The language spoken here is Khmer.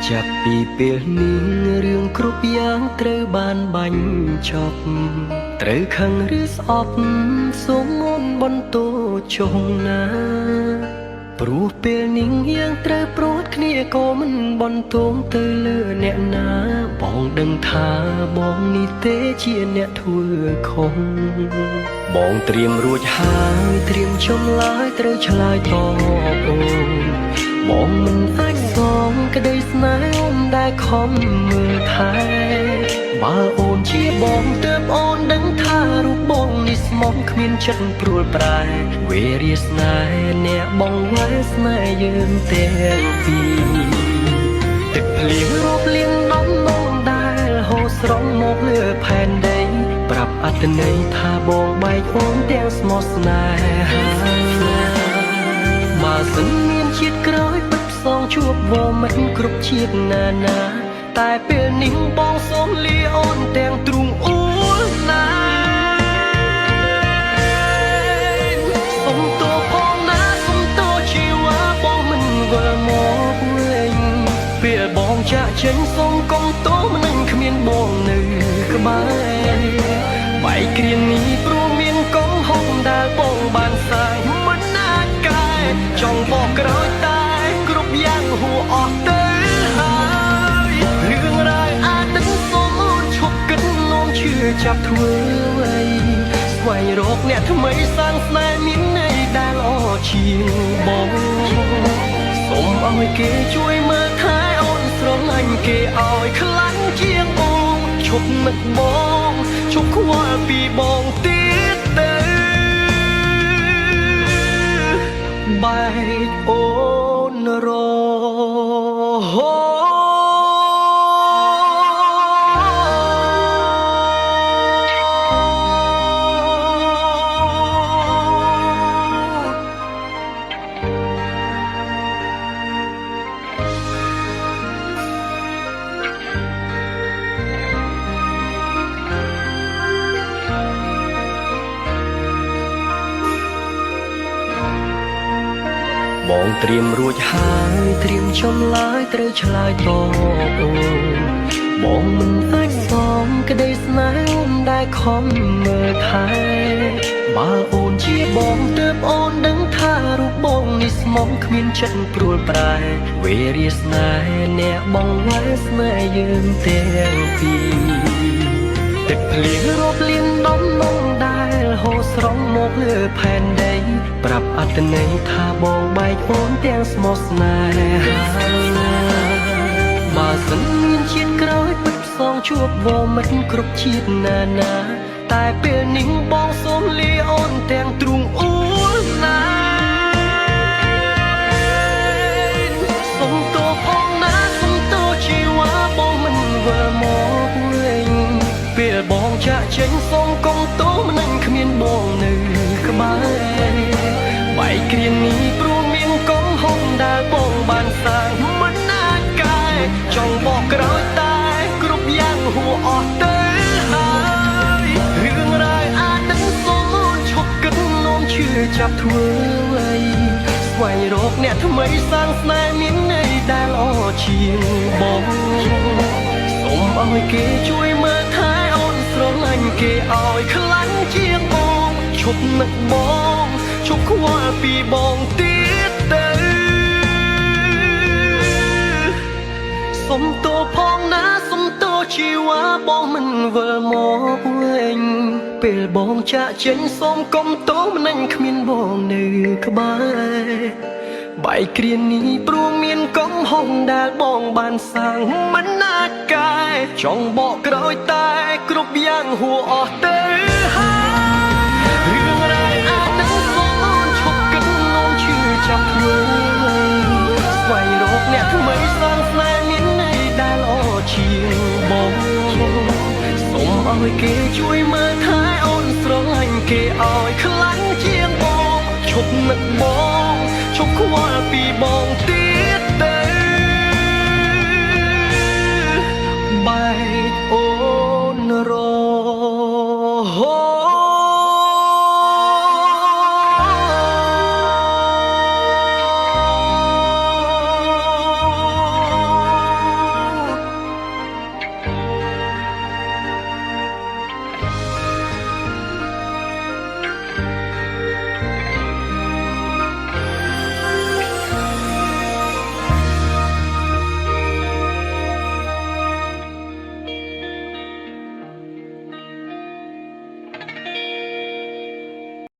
ចាប់ពីពេលនេះរឿងគ្រប់យ៉ាងត្រូវបានបាញ់ចប់ត្រូវខឹងឬស្អប់សូមមុនបន្ទោចុងណាព្រោះពេលនេះយ៉ាងត្រូវប្រួតគ្នាក៏មិនបន្ទោងទៅលើអ្នកណាបងដឹងថាបងនេះទេជាអ្នកធ្វើខុសបងត្រៀមរួចហើយត្រៀមចម្លើយត្រូវឆ្លើយតបអូនបងមិនអាចសងក្តីស្នេហ៍អូនដែលខំមើលថែបើអូនជាបងទើបអូនដឹងថារូបបងនេះស្មោះគ្មានចិត្តព្រួលប្រែវេរាស្នេហ៍អ្នកបងវ៉ែស្នេហ៍យើងទាំងពីរទឹកភ្លៀងរលៀងដំណងដែលហូរស្រង់មកលើផែនដីប្រាប់អត្ថន័យថាបងបែកអូនទាំងស្មោះស្នេហាបើសិនមានជាតិក្រោយពិតផ្សងជួបវមិនគ្រប់ជាតិណានាតែពេលនេះបងសូមលាអូនទាំងទ្រូងអួលណាសុំតួផងណាសុំតួជីវ៉ាបងមិនវិលមកវិញពេលបងចាក់ចេញសុំកុំតួមិននឹងគ្មានបងនៅក្បែរបែកគ្រានេះព្រោះមានកំហុសដែលបងបានសាងមិនណាកែចង់បកក្រោយតែគ្រប់យ៉ាងហួអស់ទៅហើយរឿងរ៉ាវអាចដឹងសូមអូនឈប់គិតនោមជឿចាប់ធ្វើអ្វីស្វែងរកអ្នកថ្មីសាងស្នេហ៍មានន័យដែលល្អជាងបងសូមឲ្យគេជួយមើលថែអូនស្រឡាញ់គេឲ្យខ្លាំងជាងអូនឈប់នឹកបងឈប់ខ្វល់ពីបងទៀតទៅបែកអូនរហូតបងត្រៀមរួចហើយត្រៀមចម្លើយត្រូវឆ្លើយតបអូនបងមិនអាចសងក្តីស្នេហ៍អូនដែលខំមើលថែបើអូនជាបងទើបអូនដឹងថារូបបងនេះស្មោះគ្មានចិត្តព្រួលប្រែវេរាស្នេហ៍អ្នកបងវ៉ែស្នេហ៍យើងទាំងពីរទឹកភ្លៀងរលៀងដំណងដែលហូរស្រង់មកលើផែនដីប្រាប់អត្ថន័យថាបងបែកអូនទាំងស្មោះស្នេហាបើសិនមានជាតិក្រោយពិតផ្សងជួបវមិនគ្រប់ជាតិណានាតែពេលនេះបងសូមលាអូនទាំងទ្រូងអួលណាសុំតួផងណាសុំតួជីវ៉ាបងមិនវិលមកវិញពេលបងចាក់ចេញសូមកុំតួមិននឹងគ្មានបងនៅក្បែរបែកគ្រានេះព្រោះមានកំហុសដែលបងបានសាងមិនណាកែចង់បកក្រោយតែគ្រប់យ៉ាងហួអស់ទៅហើយរឿងរ៉ាវអាចដឹងសូមអូនឈប់គិតនោមជឿចាប់ធ្វើអ្វីស្វែងរកអ្នកថ្មីសាងស្នេហ៍មានន័យដែលល្អជាងបងសូមឲ្យគេជួយមើលថែអូនស្រឡាញ់គេឲ្យខ្លាំងជាងអូនឈប់នឹកបងឈប់ខ្វល់ពីបងទៀតទៅសុំតួផងណាសុំតួជីវ៉ាបងមិនវិលមកវិញពេលបងចាក់ចេញសូមកុំតួមិននឹងគ្មានបងនៅក្បែរបែកគ្រានេះព្រោះមានកំហុសដែលបងបានសាងមិនណាកែចង់បកក្រោយតែគ្រប់យ៉ាងហួអស់ទៅហើយរឿងរ៉ាវអាចដឹងសូមអូនឈប់គិតនោមជឿចាប់ធ្វើស្វែងរកអ្នកថ្មីសាងស្នេហ៍មានន័យដែលល្អជាងបងសូមឲ្យគេជួយមើលថែអូនស្រឡាញ់គេឲ្យខ្លាំងជាងបងឈប់នឹកបងឈប់ខ្វល់ពីបងទី